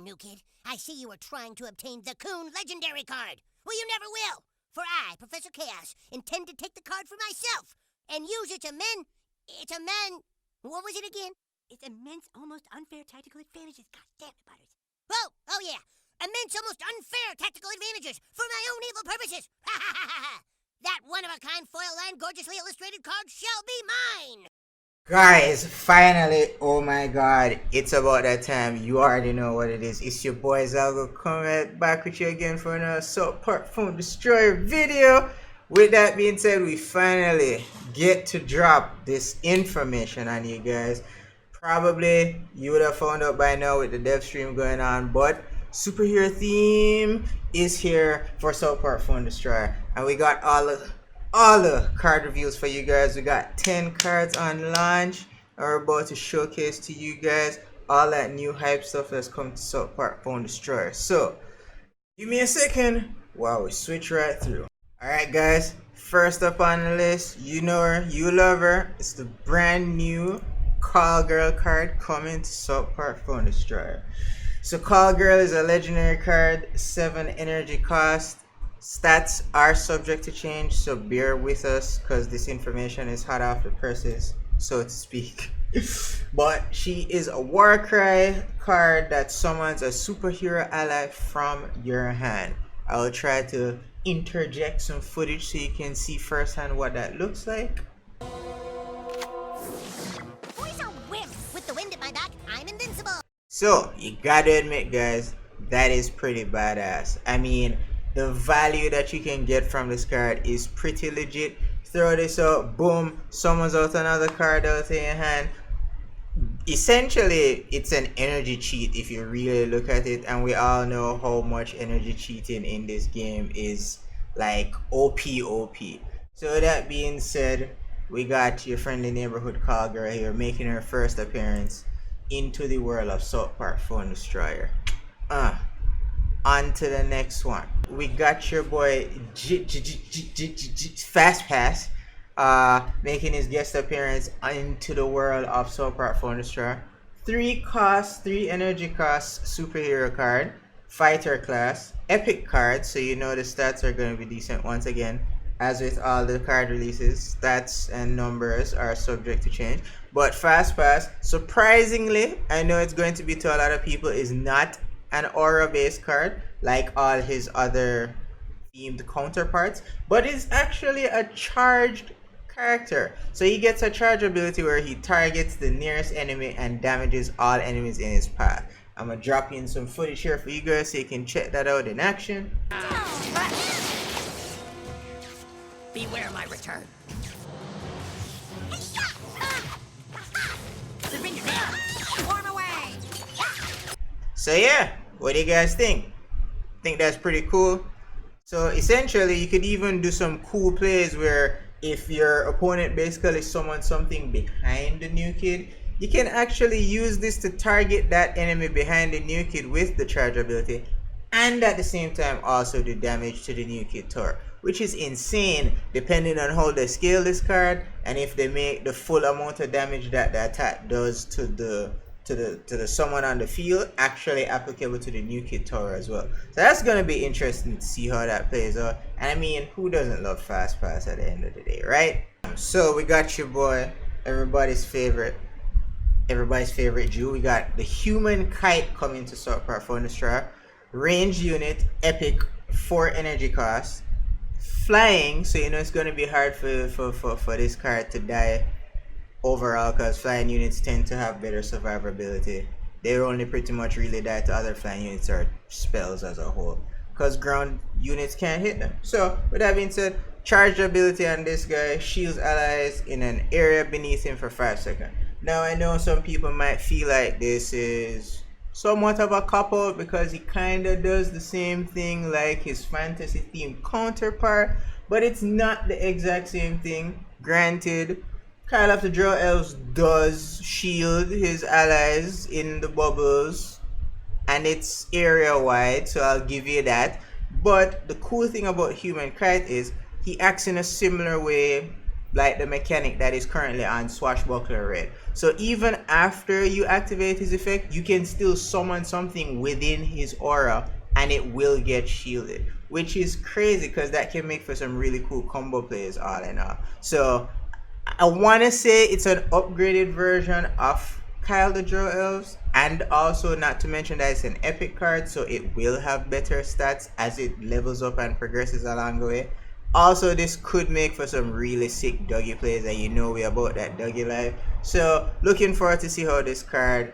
wrong, new kid. I see you are trying to obtain the Coon Legendary card. Well, you never will. For I, Professor Chaos, intend to take the card for myself and use its what was it again? Its immense, almost unfair tactical advantages. God damn it, Butters. Oh yeah. Immense, almost unfair tactical advantages for my own evil purposes. Ha ha ha ha. That one-of-a-kind foil-lined, gorgeously illustrated card shall be mine. Guys, finally, oh my god, it's about that time. You already know what it is. It's your boy Zalgo coming back with you again for another South Park Phone Destroyer video. With that being said, we finally get to drop this information on you guys. Probably you would have found out by now with the dev stream going on, but superhero theme is here for South Park Phone Destroyer, and we got all the card reviews for you guys. We got 10 cards on launch, and we're about to showcase to you guys all that new hype stuff that's come to South Park Phone Destroyer. So give me a second while we switch right through. Alright guys, first up on the list, you know her, you love her, it's the brand new Call Girl card coming to South Park Phone Destroyer. So Call Girl is a legendary card, 7 energy cost. Stats are subject to change, so bear with us because this information is hot off the presses, so to speak. But she is a Warcry card that summons a superhero ally from your hand. I will try to interject some footage so you can see firsthand what that looks like. Boys are wimps. With the wind at my back, I'm invincible. So you gotta admit guys, that is pretty badass. I mean, the value that you can get from this card is pretty legit. Throw this out, boom, summons out another card out in your hand. Essentially, it's an energy cheat if you really look at it, and we all know how much energy cheating in this game is like OP. So that being said, we got your friendly neighborhood Call Girl here making her first appearance into the world of South Park Phone Destroyer. On to the next one. We got your boy Fastpass making his guest appearance into the world of South Park Phone Destroyer. 3 energy costs superhero card, fighter class, epic card, so you know the stats are going to be decent once again. As with all the card releases, stats and numbers are subject to change. But Fastpass, surprisingly, I know it's going to be to a lot of people, is not an aura based card like all his other themed counterparts, but is actually a charged character. So he gets a charge ability where he targets the nearest enemy and damages all enemies in his path. I'm gonna drop in some footage here for you guys so you can check that out in action. Beware my return. So yeah, what do you guys think? Think that's pretty cool? So essentially you could even do some cool plays where if your opponent basically summons something behind the new kid, you can actually use this to target that enemy behind the new kid with the charge ability, and at the same time also do damage to the new kid tower, which is insane depending on how they scale this card and if they make the full amount of damage that the attack does to the someone on the field actually applicable to the new kid tower as well. So that's gonna be interesting to see how that plays out. And I mean, who doesn't love Fastpass at the end of the day, right? So we got your boy, everybody's favorite Jew. We got the human Kite coming to South Park Phone Destroyer. Range unit, epic, 4 energy cost. Flying, so you know it's gonna be hard for this card to die overall, because flying units tend to have better survivability. They only pretty much really die to other flying units or spells as a whole, because ground units can't hit them. So with that being said, charged ability on this guy, shields allies in an area beneath him for 5 seconds. Now I know some people might feel like this is somewhat of a cop-out because he kind of does the same thing like his fantasy themed counterpart, but it's not the exact same thing. Granted, Call of the Draw Elves does shield his allies in the bubbles, and it's area wide, so I'll give you that. But the cool thing about Human Kite is he acts in a similar way like the mechanic that is currently on Swashbuckler Red. So even after you activate his effect, you can still summon something within his aura and it will get shielded, which is crazy because that can make for some really cool combo plays all in all. So I want to say it's an upgraded version of Kyle the Drow Elves, and also not to mention that it's an epic card, so it will have better stats as it levels up and progresses along the way. Also, this could make for some really sick Dougie plays, and you know we about that Dougie life. So looking forward to see how this card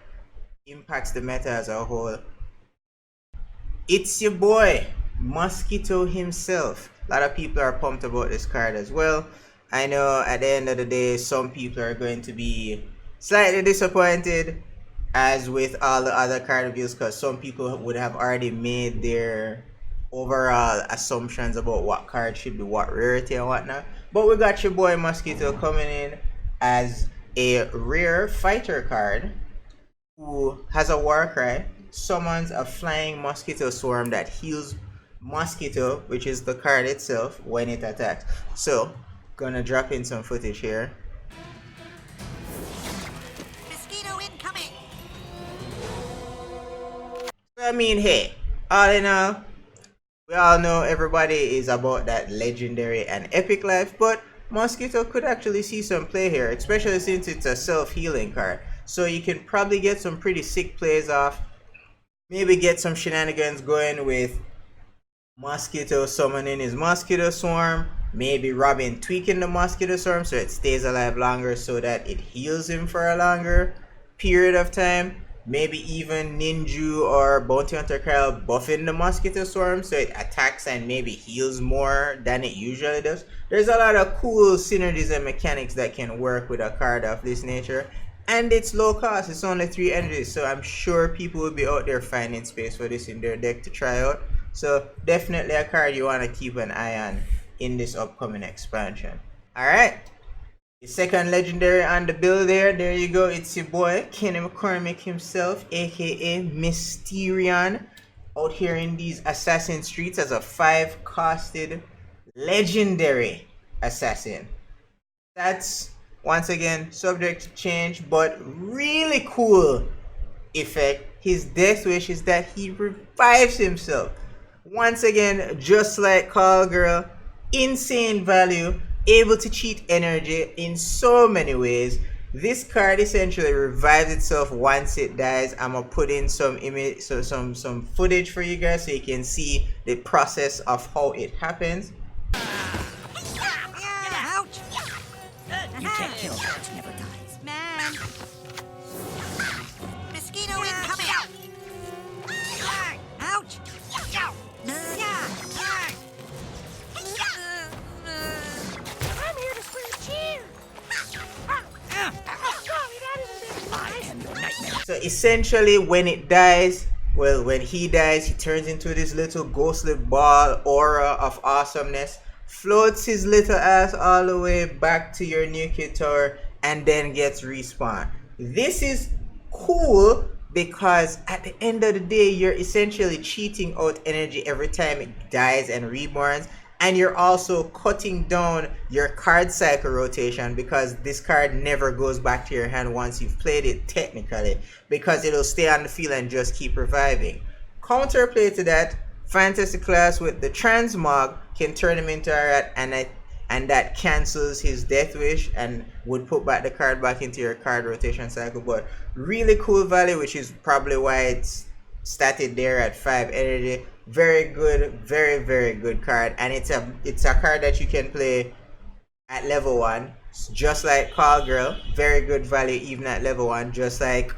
impacts the meta as a whole. It's your boy Mosquito himself. A lot of people are pumped about this card as well. I know at the end of the day, some people are going to be slightly disappointed, as with all the other card reviews, because some people would have already made their overall assumptions about what card should be what rarity and whatnot. But we got your boy Mosquito coming in as a rare fighter card who has a war cry, summons a flying mosquito swarm that heals Mosquito, which is the card itself, when it attacks. So gonna drop in some footage here. Mosquito incoming. I mean, hey, all in all, we all know everybody is about that legendary and epic life, but Mosquito could actually see some play here, especially since it's a self-healing card. So you can probably get some pretty sick plays off. Maybe get some shenanigans going with Mosquito summoning his Mosquito Swarm. Maybe Robin tweaking the Mosquito Swarm so it stays alive longer so that it heals him for a longer period of time. Maybe even Ninju or Bounty Hunter Kyle buffing the Mosquito Swarm so it attacks and maybe heals more than it usually does. There's a lot of cool synergies and mechanics that can work with a card of this nature. And it's low cost, it's only 3 energies, so I'm sure people will be out there finding space for this in their deck to try out. So definitely a card you want to keep an eye on in this upcoming expansion. Alright, the second legendary on the bill there you go, it's your boy Kenny McCormick himself, aka Mysterion, out here in these assassin streets as a 5-costed legendary assassin. That's once again subject to change, but really cool effect. His death wish is that he revives himself. Once again, just like Call Girl, insane value, able to cheat energy in so many ways. This card essentially revives itself once it dies. I'm gonna put in some image, some footage for you guys so you can see the process of how it happens. Ouch! You can't kill her, it never dies. Man! Mosquito incoming! Ouch! I'm here to spread cheer! I am your nightmare. So essentially when it dies, well, when he dies, he turns into this little ghostly ball aura of awesomeness, floats his little ass all the way back to your new kid tower, and then gets respawned. This is cool because at the end of the day, you're essentially cheating out energy every time it dies and reborns, and you're also cutting down your card cycle rotation because this card never goes back to your hand once you've played it technically, because it'll stay on the field and just keep reviving. Counterplay to that, Fantasy Class with the Transmog can turn him into a rat, and that cancels his death wish and would put back the card back into your card rotation cycle. But really cool value, which is probably why it's statted there at 5 energy. Very good, very good card, and it's a card that you can play at level 1, just like Call Girl. Very good value even at level 1, just like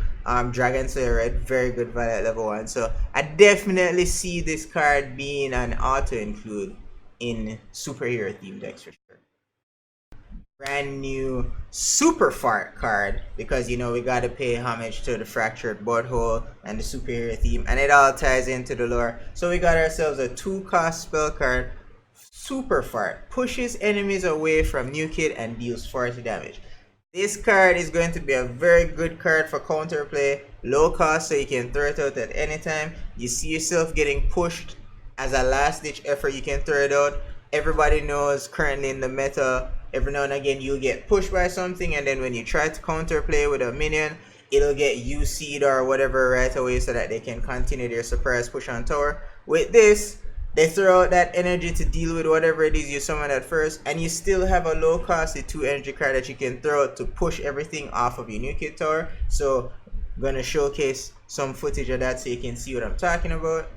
Dragon Slayer Red. Very good value at level 1. So I definitely see this card being an auto include in superhero themed decks for sure. Brand new super fart card, because you know we gotta pay homage to the fractured butthole and the superhero theme, and it all ties into the lore. So we got ourselves a 2-cost spell card, Super Fart, pushes enemies away from new kid and deals 40 damage. This card is going to be a very good card for counterplay, low cost, so you can throw it out at any time. You see yourself getting pushed as a last ditch effort, you can throw it out. Everybody knows currently in the meta every now and again you'll get pushed by something, and then when you try to counterplay with a minion, it'll get UC'd or whatever right away so that they can continue their surprise push on tower. With this, they throw out that energy to deal with whatever it is you summon at first, and you still have a low costly 2 energy card that you can throw out to push everything off of your new kid tower. So I'm gonna showcase some footage of that so you can see what I'm talking about.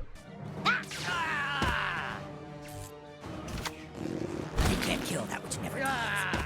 You can't kill that which never dies.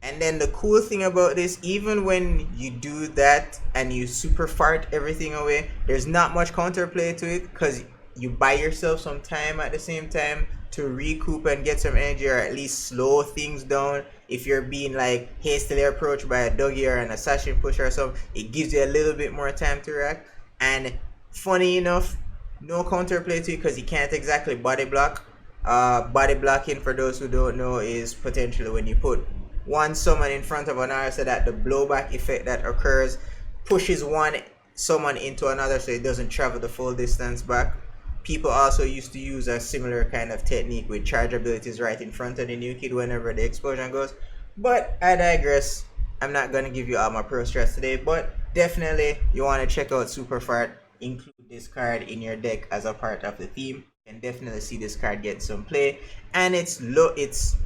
And then the cool thing about this, even when you do that and you super fart everything away, there's not much counterplay to it because you buy yourself some time at the same time to recoup and get some energy, or at least slow things down. If you're being like hastily approached by a Dougie or an assassin pusher or something, it gives you a little bit more time to react. And funny enough, no counterplay to it because you can't exactly body block. Body blocking, for those who don't know, is potentially when you put one summon in front of another so that the blowback effect that occurs pushes one summon into another so it doesn't travel the full distance back. People also used to use a similar kind of technique with charge abilities right in front of the new kid whenever the explosion goes. But I digress. I'm not going to give you all my pro strats today, but definitely you want to check out Super Fart. Include this card in your deck as a part of the theme. You can definitely see this card get some play, and it's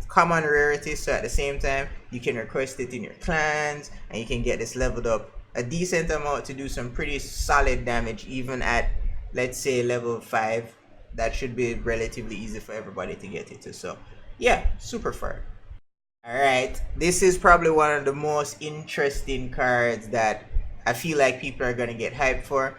common rarity, so at the same time you can request it in your clans and you can get this leveled up a decent amount to do some pretty solid damage even at, let's say, level 5. That should be relatively easy for everybody to get into. So yeah, Super Fart. Alright, this is probably one of the most interesting cards that I feel like people are gonna get hyped for.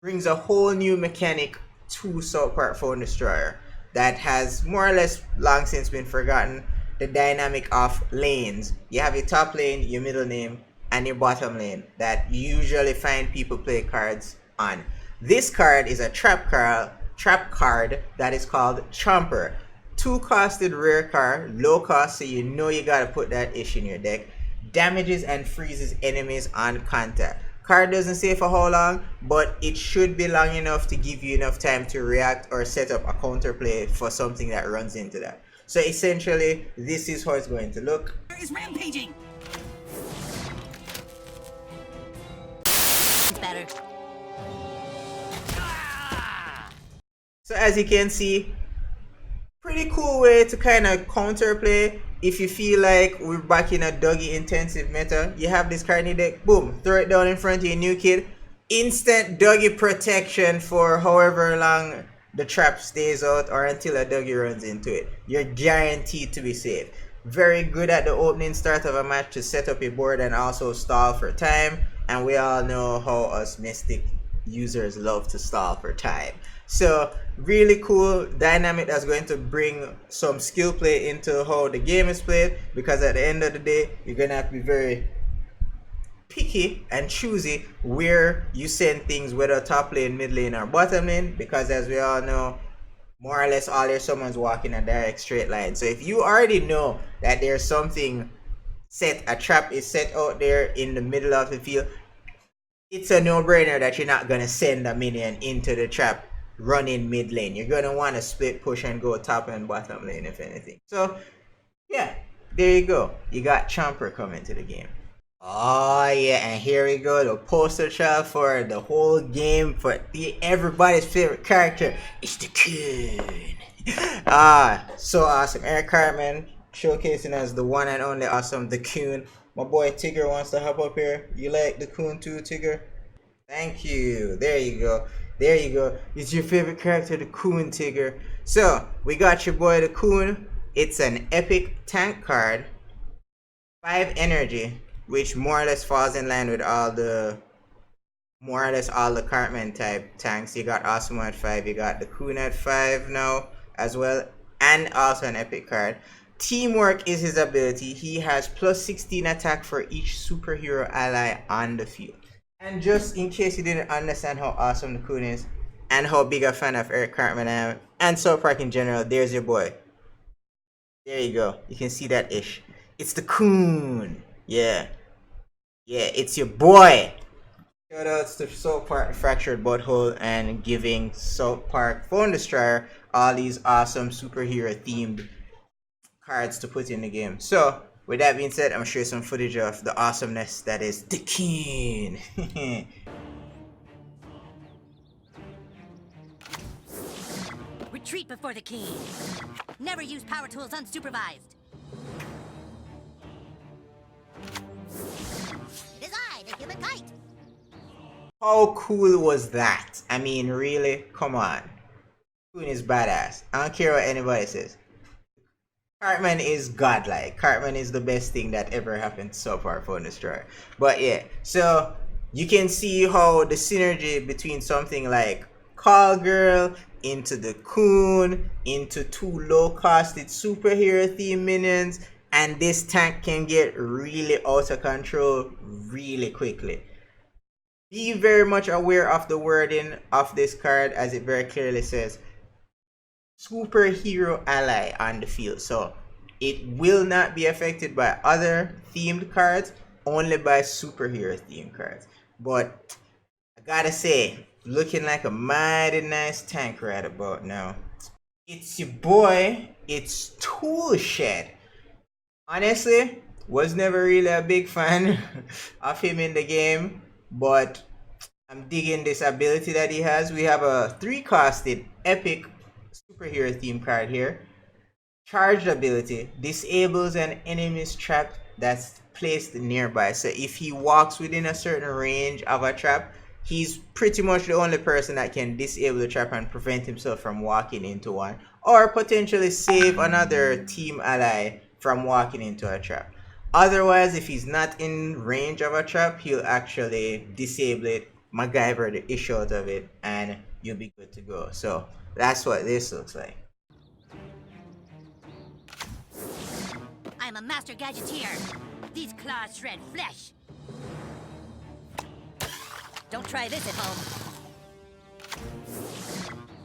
Brings a whole new mechanic to South Park Phone Destroyer that has more or less long since been forgotten. The dynamic of lanes. You have your top lane, your middle lane, and your bottom lane that you usually find people play cards on. This card is a trap card that is called Chomper. 2-costed rare card, low cost, so you know you gotta put that ish in your deck. Damages and freezes enemies on contact. Card doesn't say for how long, but it should be long enough to give you enough time to react or set up a counterplay for something that runs into that. So essentially, this is how it's going to look. Is rampaging. It's better. So as you can see, pretty cool way to kind of counterplay. If you feel like we're back in a Dougie intensive meta, you have this card in your deck, boom, throw it down in front of your new kid. Instant Dougie protection for however long the trap stays out or until a Dougie runs into it. You're guaranteed to be safe. Very good at the opening start of a match to set up a board and also stall for time. And we all know how us Mystic users love to stall for time. So really cool dynamic that's going to bring some skill play into how the game is played, because at the end of the day you're gonna have to be very picky and choosy where you send things, whether top lane, mid lane, or bottom lane, because as we all know, more or less all your summons walk in a direct straight line. So if you already know that there's something set, a trap is set out there in the middle of the field, it's a no-brainer that you're not gonna send a minion into the trap running mid lane. You're gonna want to split push and go top and bottom lane if anything. So yeah, there you go. You got Chomper coming to the game. Oh yeah, and here we go, the poster child for the whole game for everybody's favorite character. It's the Coon. So awesome. Eric Cartman showcasing as the one and only awesome the Coon. My boy Tigger wants to hop up here. You like the Coon too, Tigger? Thank you. There you go. There you go. It's your favorite character, the Coon, Tigger. So, we got your boy, the Coon. It's an epic tank card. 5 energy, which more or less falls in line with all the Cartman type tanks. You got Awesome at 5. You got the Coon at 5 now as well. And also an epic card. Teamwork is his ability. He has plus 16 attack for each superhero ally on the field. And just in case you didn't understand how awesome the Coon is and how big a fan of Eric Cartman I am and South Park in general, there's your boy. There you go. You can see that ish. It's the Coon. Yeah. Yeah, it's your boy. Shoutouts to South Park Fractured Butthole and giving South Park Phone Destroyer all these awesome superhero themed cards to put in the game. So with that being said, I'm gonna show you some footage of the awesomeness that is the king. Retreat before the king. Never use power tools unsupervised. It is I, the human kite. How cool was that? I mean, really? Come on. Queen is badass. I don't care what anybody says. Cartman is godlike. Cartman is the best thing that ever happened so far for Destroyer. But yeah, so you can see how the synergy between something like Call Girl into the Coon into two low-costed superhero theme minions, and this tank can get really out of control really quickly. Be very much aware of the wording of this card, as it very clearly says superhero ally on the field. So it will not be affected by other themed cards, only by superhero themed cards. But I gotta say, looking like a mighty nice tank right about now. It's your boy, it's Toolshed. Honestly, was never really a big fan of him in the game, but I'm digging this ability that he has. We have a 3-costed epic superhero theme card here. Charged ability disables an enemy's trap that's placed nearby. So if he walks within a certain range of a trap, he's pretty much the only person that can disable the trap and prevent himself from walking into one, or potentially save another team ally from walking into a trap. Otherwise, if he's not in range of a trap, he'll actually disable it, MacGyver the issue out of it, and you'll be good to go. So that's what this looks like. I'm a master gadgeteer. These claws shred flesh. Don't try this at home.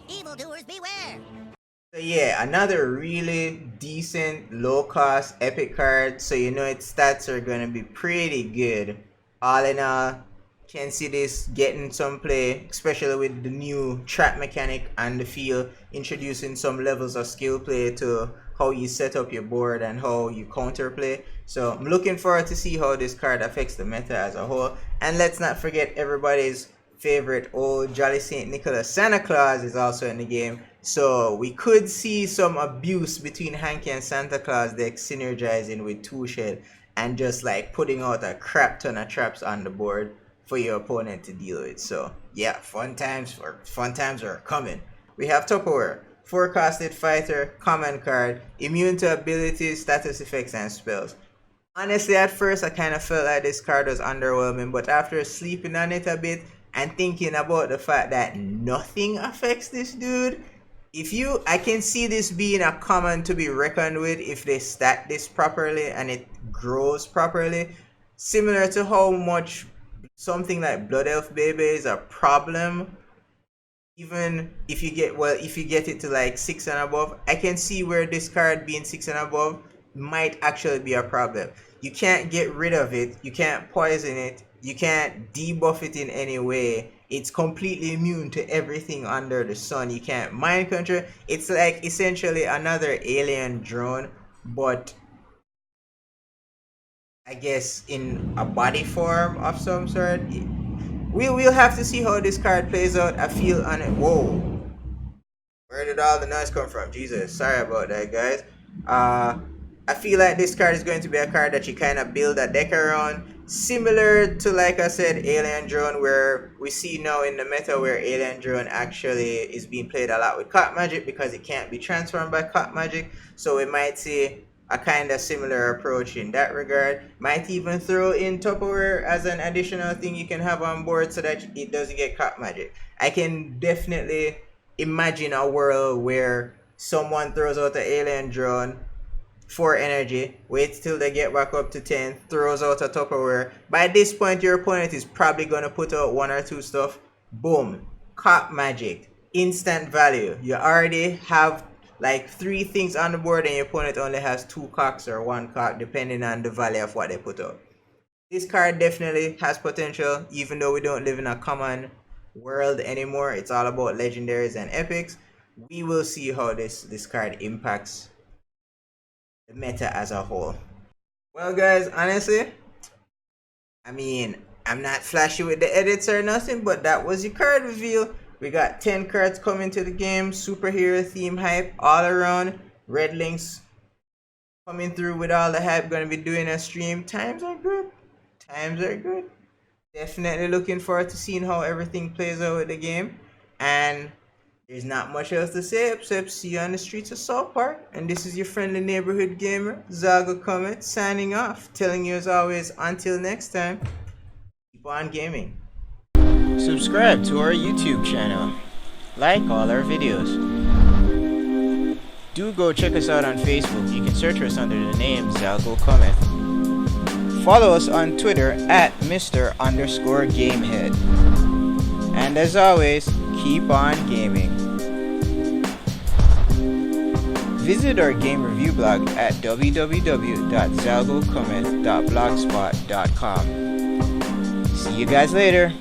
Evildoers beware. So yeah, another really decent low-cost epic card. So you know its stats are gonna be pretty good. All in all, can see this getting some play, especially with the new trap mechanic and the field, introducing some levels of skill play to how you set up your board and how you counter play. So I'm looking forward to see how this card affects the meta as a whole. And let's not forget everybody's favorite old Jolly St. Nicholas Santa Claus is also in the game. So we could see some abuse between Hanky and Santa Claus deck synergizing with Toolshed and just like putting out a crap ton of traps on the board for your opponent to deal with. So yeah, fun times are coming. We have Tupperware, 4-costed fighter, common card, immune to abilities, status effects, and spells. Honestly, at first I kind of felt like this card was underwhelming, but after sleeping on it a bit and thinking about the fact that nothing affects this dude, I can see this being a common to be reckoned with if they stat this properly and it grows properly. Similar to how much something like Blood Elf Baby is a problem. Even if you get it to like 6 and above, I can see where this card being 6 and above might actually be a problem. You can't get rid of it, you can't poison it, you can't debuff it in any way. It's completely immune to everything under the sun. You can't mind control. It's like essentially another alien drone, but I guess in a body form of some sort. We'll have to see how this card plays out. I feel on it. Whoa. Where did all the noise come from? Jesus, sorry about that, guys. I feel like this card is going to be a card that you kind of build a deck around. Similar to, like I said, Alien Drone, where we see now in the meta where Alien Drone actually is being played a lot with Cut Magic because it can't be transformed by Cut Magic. So we might see a kind of similar approach in that regard. Might even throw in Tupperware as an additional thing you can have on board so that it doesn't get Cut Magic. I can definitely imagine a world where someone throws out the Alien Drone, 4 energy, waits till they get back up to 10, throws out a Tupperware. By this point, your opponent is probably going to put out 1 or 2 stuff. Boom. Cut Magic. Instant value. You already have like 3 things on the board and your opponent only has 2 cocks or 1 cock depending on the value of what they put out. This card definitely has potential, even though we don't live in a common world anymore. It's all about legendaries and epics. We will see how this card impacts the meta as a whole. Well, guys, honestly, I mean, I'm not flashy with the edits or nothing, but that was your card reveal. We got 10 cards coming to the game, superhero theme hype all around. Red Links coming through with all the hype, gonna be doing a stream. Times are good. Times are good. Definitely looking forward to seeing how everything plays out with the game. And there's not much else to say except see you on the streets of South Park. And this is your friendly neighborhood gamer, Zago Comet, signing off. Telling you as always, until next time, keep on gaming. Subscribe to our YouTube channel. Like all our videos. Do go check us out on Facebook. You can search us under the name Zago Comet. Follow us on Twitter at Mr_Gamehead. And as always, keep on gaming. Visit our game review blog at www.zalgocomet.blogspot.com. See you guys later.